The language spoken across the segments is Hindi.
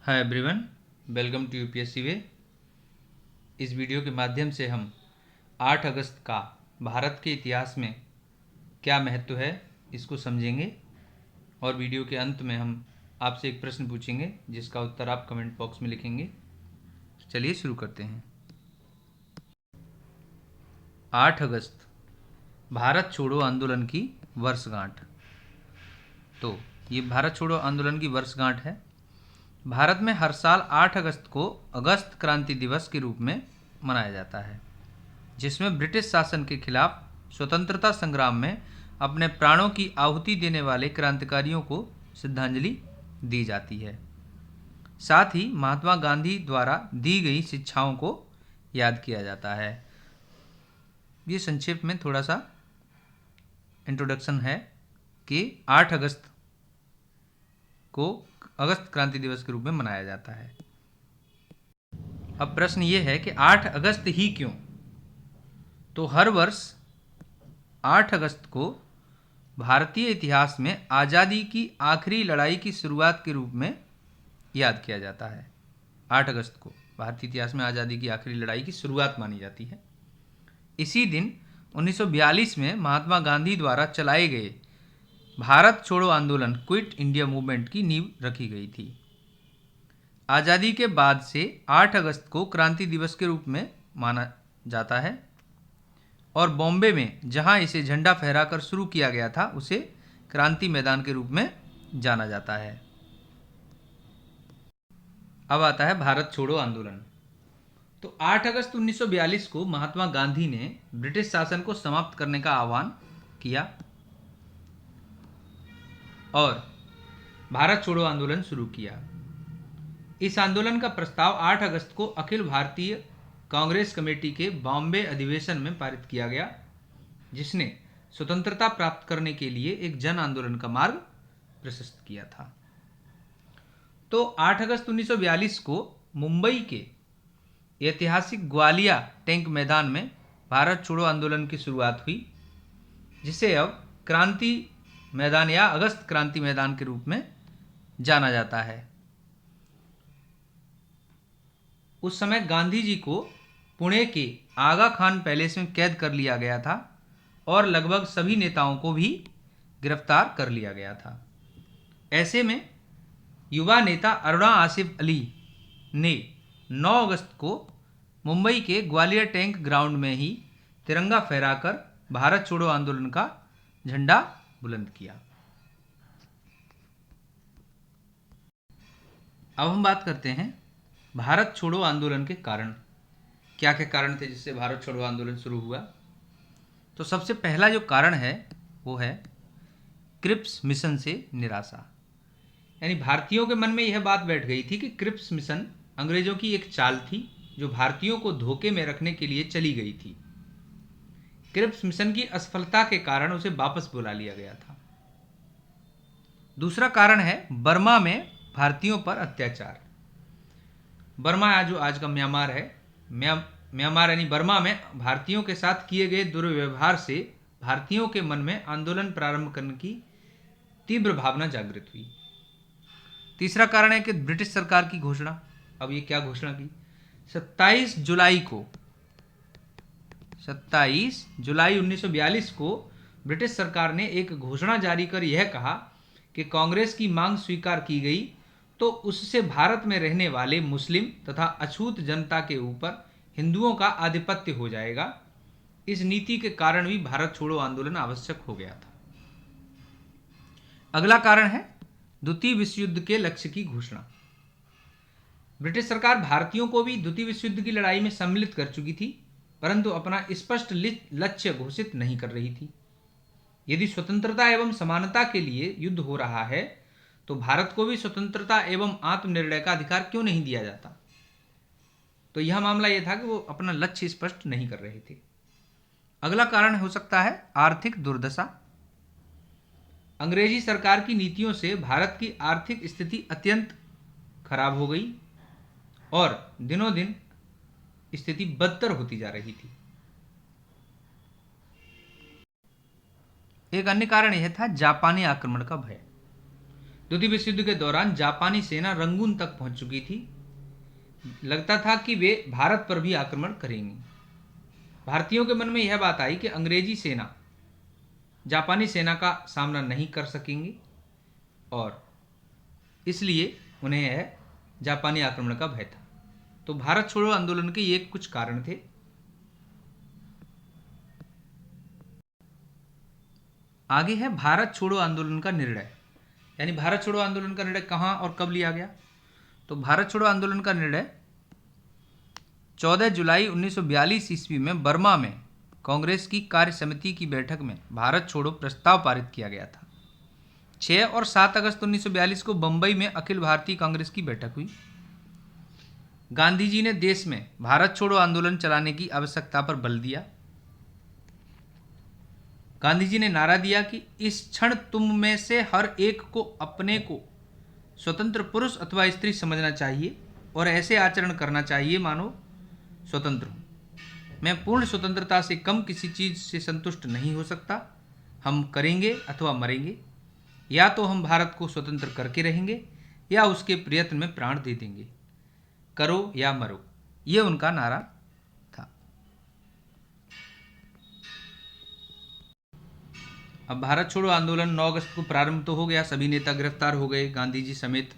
Hi everyone, welcome to UPSC way. इस वीडियो के माध्यम से हम 8 अगस्त का भारत के इतिहास में क्या महत्व है इसको समझेंगे और वीडियो के अंत में हम आपसे एक प्रश्न पूछेंगे जिसका उत्तर आप कमेंट बॉक्स में लिखेंगे। चलिए शुरू करते हैं। 8 अगस्त भारत छोड़ो आंदोलन की वर्षगांठ। तो ये भारत छोड़ो आंदोलन की वर्षगांठ है। भारत में हर साल 8 अगस्त को अगस्त क्रांति दिवस के रूप में मनाया जाता है, जिसमें ब्रिटिश शासन के खिलाफ स्वतंत्रता संग्राम में अपने प्राणों की आहुति देने वाले क्रांतिकारियों को श्रद्धांजलि दी जाती है। साथ ही महात्मा गांधी द्वारा दी गई शिक्षाओं को याद किया जाता है। ये संक्षेप में थोड़ा सा इंट्रोडक्शन है कि 8 अगस्त को अगस्त क्रांति दिवस के रूप में मनाया जाता है। अब प्रश्न ये है कि 8 अगस्त ही क्यों? तो हर वर्ष 8 अगस्त को भारतीय इतिहास में आज़ादी की आखिरी लड़ाई की शुरुआत के रूप में याद किया जाता है। 8 अगस्त को भारतीय इतिहास में आज़ादी की आखिरी लड़ाई की शुरुआत मानी जाती है। इसी दिन 1942 में महात्मा गांधी द्वारा चलाए गए भारत छोड़ो आंदोलन क्विट इंडिया मूवमेंट की नींव रखी गई थी। आज़ादी के बाद से 8 अगस्त को क्रांति दिवस के रूप में माना जाता है और बॉम्बे में जहां इसे झंडा फहराकर शुरू किया गया था उसे क्रांति मैदान के रूप में जाना जाता है। अब आता है भारत छोड़ो आंदोलन। तो 8 अगस्त 1942 को महात्मा गांधी ने ब्रिटिश शासन को समाप्त करने का आह्वान किया और भारत छोड़ो आंदोलन शुरू किया। इस आंदोलन का प्रस्ताव 8 अगस्त को अखिल भारतीय कांग्रेस कमेटी के बॉम्बे अधिवेशन में पारित किया गया, जिसने स्वतंत्रता प्राप्त करने के लिए एक जन आंदोलन का मार्ग प्रशस्त किया था। तो 8 अगस्त 1942 को मुंबई के ऐतिहासिक ग्वालिया टैंक मैदान में भारत छोड़ो आंदोलन की शुरुआत हुई, जिसे अब क्रांति मैदान या अगस्त क्रांति मैदान के रूप में जाना जाता है। उस समय गांधी जी को पुणे के आगा खान पैलेस में कैद कर लिया गया था और लगभग सभी नेताओं को भी गिरफ्तार कर लिया गया था। ऐसे में युवा नेता अरुणा आसिफ अली ने 9 अगस्त को मुंबई के ग्वालियर टैंक ग्राउंड में ही तिरंगा फहराकर भारत छोड़ो आंदोलन का झंडा बुलंद किया। अब हम बात करते हैं भारत छोड़ो आंदोलन के कारण। क्या क्या कारण थे जिससे भारत छोड़ो आंदोलन शुरू हुआ? तो सबसे पहला जो कारण है वो है क्रिप्स मिशन से निराशा। यानी भारतीयों के मन में यह बात बैठ गई थी कि क्रिप्स मिशन अंग्रेजों की एक चाल थी जो भारतीयों को धोखे में रखने के लिए चली गई थी। क्रिप्स मिशन की असफलता के कारण उसे वापस बुला लिया गया था। दूसरा कारण है बर्मा में भारतीयों पर अत्याचार। बर्मा जो आज का म्यांमार है, म्यांमार यानी बर्मा में भारतीयों के साथ किए गए दुर्व्यवहार से भारतीयों के मन में आंदोलन प्रारंभ करने की तीव्र भावना जागृत हुई। तीसरा कारण है कि ब्रिटिश सरकार की घोषणा। अब ये क्या घोषणा की? 27 जुलाई 1942 को ब्रिटिश सरकार ने एक घोषणा जारी कर यह कहा कि कांग्रेस की मांग स्वीकार की गई तो उससे भारत में रहने वाले मुस्लिम तथा अछूत जनता के ऊपर हिंदुओं का आधिपत्य हो जाएगा। इस नीति के कारण भी भारत छोड़ो आंदोलन आवश्यक हो गया था। अगला कारण है द्वितीय विश्व युद्ध के लक्ष्य की घोषणा। ब्रिटिश सरकार भारतीयों को भी द्वितीय विश्व युद्ध की लड़ाई में सम्मिलित कर चुकी थी, परंतु अपना स्पष्ट लक्ष्य घोषित नहीं कर रही थी। यदि स्वतंत्रता एवं समानता के लिए युद्ध हो रहा है तो भारत को भी स्वतंत्रता एवं आत्मनिर्णय का अधिकार क्यों नहीं दिया जाता? तो यह मामला यह था कि वो अपना लक्ष्य स्पष्ट नहीं कर रहे थे। अगला कारण हो सकता है आर्थिक दुर्दशा। अंग्रेजी सरकार की नीतियों से भारत की आर्थिक स्थिति अत्यंत खराब हो गई और दिनों दिन स्थिति बदतर होती जा रही थी। एक अन्य कारण यह था जापानी आक्रमण का भय। द्वितीय विश्व युद्ध के दौरान जापानी सेना रंगून तक पहुंच चुकी थी। लगता था कि वे भारत पर भी आक्रमण करेंगी। भारतीयों के मन में यह बात आई कि अंग्रेजी सेना जापानी सेना का सामना नहीं कर सकेंगी और इसलिए उन्हें यह जापानी आक्रमण का भय था। तो भारत छोड़ो आंदोलन के ये कुछ कारण थे। आगे है भारत छोड़ो आंदोलन का निर्णय, यानी भारत छोड़ो आंदोलन का निर्णय कहाँ और कब लिया गया। तो भारत छोड़ो आंदोलन का निर्णय 14 जुलाई 1942 ईस्वी में बर्मा में कांग्रेस की कार्य समिति की बैठक में भारत छोड़ो प्रस्ताव पारित किया गया था। 6 और 7 अगस्त 1942 को बंबई में अखिल भारतीय कांग्रेस की बैठक हुई। गांधी जी ने देश में भारत छोड़ो आंदोलन चलाने की आवश्यकता पर बल दिया। गांधी जी ने नारा दिया कि इस क्षण तुम में से हर एक को अपने को स्वतंत्र पुरुष अथवा स्त्री समझना चाहिए और ऐसे आचरण करना चाहिए मानो स्वतंत्र हूं। मैं पूर्ण स्वतंत्रता से कम किसी चीज से संतुष्ट नहीं हो सकता। हम करेंगे अथवा मरेंगे, या तो हम भारत को स्वतंत्र करके रहेंगे या उसके प्रयत्न में प्राण दे देंगे। करो या मरो, ये उनका नारा था। अब भारत छोड़ो आंदोलन 9 अगस्त को प्रारंभ तो हो गया, सभी नेता गिरफ्तार हो गए, गांधी जी समेत।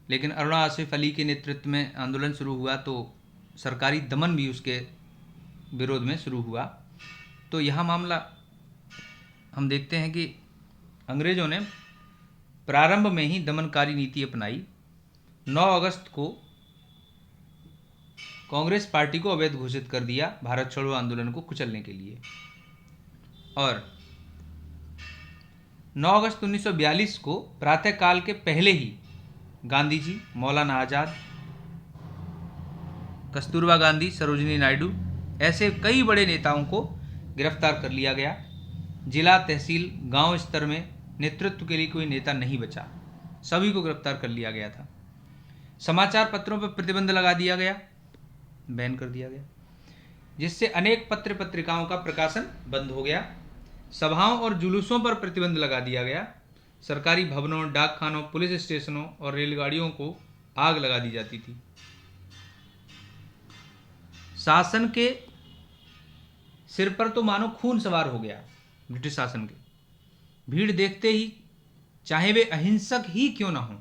लेकिन अरुणा आसिफ अली के नेतृत्व में आंदोलन शुरू हुआ तो सरकारी दमन भी उसके विरोध में शुरू हुआ। तो यहाँ मामला हम देखते हैं कि अंग्रेजों ने प्रारंभ में ही दमनकारी नीति अपनाई। 9 अगस्त को कांग्रेस पार्टी को अवैध घोषित कर दिया भारत छोड़ो आंदोलन को कुचलने के लिए। और 9 अगस्त 1942 को प्रातःकाल के पहले ही गांधी जी, मौलाना आज़ाद, कस्तूरबा गांधी, सरोजिनी नायडू ऐसे कई बड़े नेताओं को गिरफ्तार कर लिया गया। जिला, तहसील, गांव स्तर में नेतृत्व के लिए कोई नेता नहीं बचा, सभी को गिरफ्तार कर लिया गया था। समाचार पत्रों पर प्रतिबंध लगा दिया गया, बैन कर दिया गया, जिससे अनेक पत्र पत्रिकाओं का प्रकाशन बंद हो गया। सभाओं और जुलूसों पर प्रतिबंध लगा दिया गया। सरकारी भवनों, डाकखानों, पुलिस स्टेशनों और रेलगाड़ियों को आग लगा दी जाती थी। शासन के सिर पर तो मानो खून सवार हो गया ब्रिटिश शासन के। भीड़ देखते ही, चाहे वे अहिंसक ही क्यों ना हो,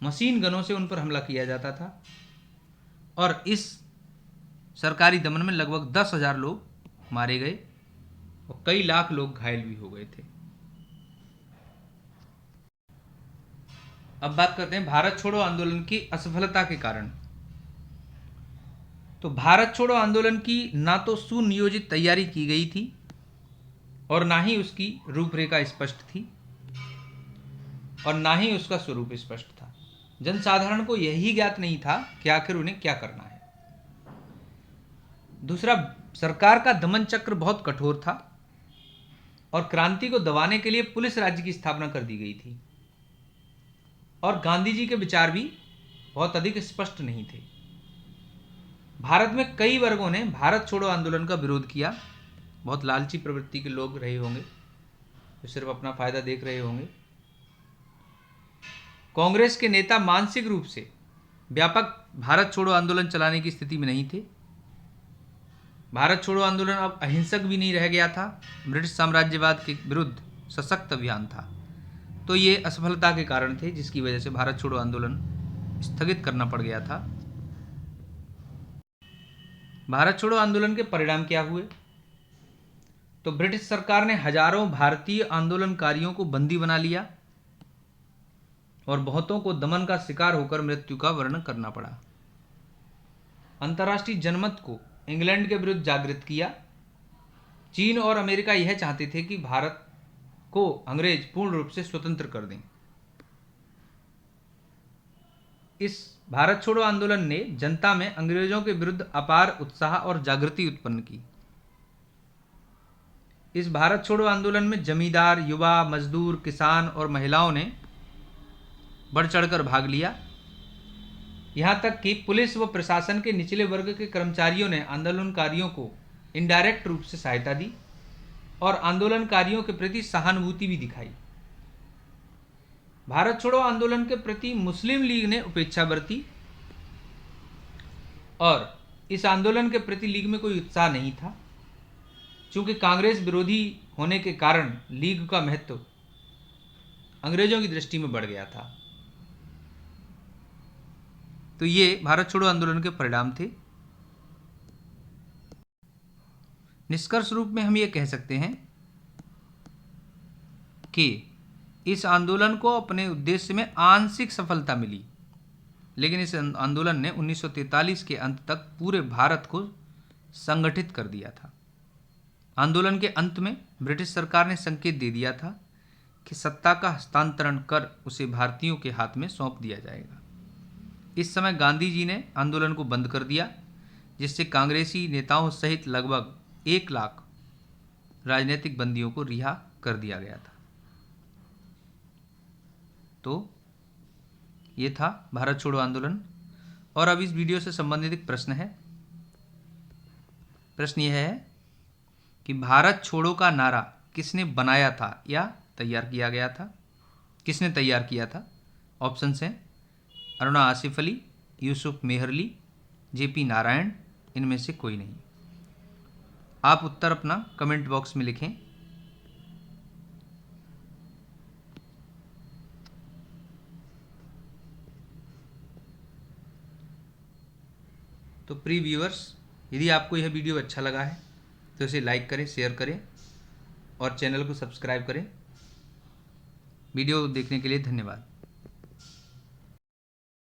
मशीन गनों से उन पर हमला किया जाता था। और इस सरकारी दमन में लगभग 10,000 लोग मारे गए और कई लाख लोग घायल भी हो गए थे। अब बात करते हैं भारत छोड़ो आंदोलन की असफलता के कारण। तो भारत छोड़ो आंदोलन की ना तो सुनियोजित तैयारी की गई थी और ना ही उसकी रूपरेखा स्पष्ट थी और ना ही उसका स्वरूप स्पष्ट था। जनसाधारण को यही ज्ञात नहीं था कि आखिर उन्हें क्या करना है। दूसरा, सरकार का दमन चक्र बहुत कठोर था और क्रांति को दबाने के लिए पुलिस राज्य की स्थापना कर दी गई थी। और गांधी जी के विचार भी बहुत अधिक स्पष्ट नहीं थे। भारत में कई वर्गों ने भारत छोड़ो आंदोलन का विरोध किया। बहुत लालची प्रवृत्ति के लोग रहे होंगे जो सिर्फ अपना फायदा देख रहे होंगे। कांग्रेस के नेता मानसिक रूप से व्यापक भारत छोड़ो आंदोलन चलाने की स्थिति में नहीं थे। भारत छोड़ो आंदोलन अब अहिंसक भी नहीं रह गया था, ब्रिटिश साम्राज्यवाद के विरुद्ध सशक्त अभियान था। तो ये असफलता के कारण थे जिसकी वजह से भारत छोड़ो आंदोलन स्थगित करना पड़ गया था। भारत छोड़ो आंदोलन के परिणाम क्या हुए? तो ब्रिटिश सरकार ने हजारों भारतीय आंदोलनकारियों को बंदी बना लिया और बहुतों को दमन का शिकार होकर मृत्यु का वर्ण करना पड़ा। अंतर्राष्ट्रीय जनमत को इंग्लैंड के विरुद्ध जागृत किया। चीन और अमेरिका यह चाहते थे कि भारत को अंग्रेज पूर्ण रूप से स्वतंत्र कर दें। इस भारत छोड़ो आंदोलन ने जनता में अंग्रेजों के विरुद्ध अपार उत्साह और जागृति उत्पन्न की। इस भारत छोड़ो आंदोलन में जमींदार, युवा, मजदूर, किसान और महिलाओं ने बढ़ चढ़कर भाग लिया। यहां तक कि पुलिस व प्रशासन के निचले वर्ग के कर्मचारियों ने आंदोलनकारियों को इनडायरेक्ट रूप से सहायता दी और आंदोलनकारियों के प्रति सहानुभूति भी दिखाई। भारत छोड़ो आंदोलन के प्रति मुस्लिम लीग ने उपेक्षा बरती और इस आंदोलन के प्रति लीग में कोई उत्साह नहीं था। चूंकि कांग्रेस विरोधी होने के कारण लीग का महत्व अंग्रेजों की दृष्टि में बढ़ गया था। तो ये भारत छोड़ो आंदोलन के परिणाम थे। निष्कर्ष रूप में हम ये कह सकते हैं कि इस आंदोलन को अपने उद्देश्य में आंशिक सफलता मिली, लेकिन इस आंदोलन ने 1943 के अंत तक पूरे भारत को संगठित कर दिया था। आंदोलन के अंत में ब्रिटिश सरकार ने संकेत दे दिया था कि सत्ता का हस्तांतरण कर उसे भारतीयों के हाथ में सौंप दिया जाएगा। इस समय गांधी जी ने आंदोलन को बंद कर दिया, जिससे कांग्रेसी नेताओं सहित लगभग 1 लाख राजनीतिक बंदियों को रिहा कर दिया गया था। तो ये था भारत छोड़ो आंदोलन। और अब इस वीडियो से संबंधित एक प्रश्न है। प्रश्न यह है कि भारत छोड़ो का नारा किसने बनाया था या तैयार किया गया था? किसने तैयार किया था? ऑप्शंस हैं अरुणा आसिफ अली, यूसुफ मेहरली, जेपी नारायण, इनमें से कोई नहीं। आप उत्तर अपना कमेंट बॉक्स में लिखें। तो प्रिय व्यूअर्स, यदि आपको यह वीडियो अच्छा लगा है तो इसे लाइक करें, शेयर करें और चैनल को सब्सक्राइब करें। वीडियो देखने के लिए धन्यवाद।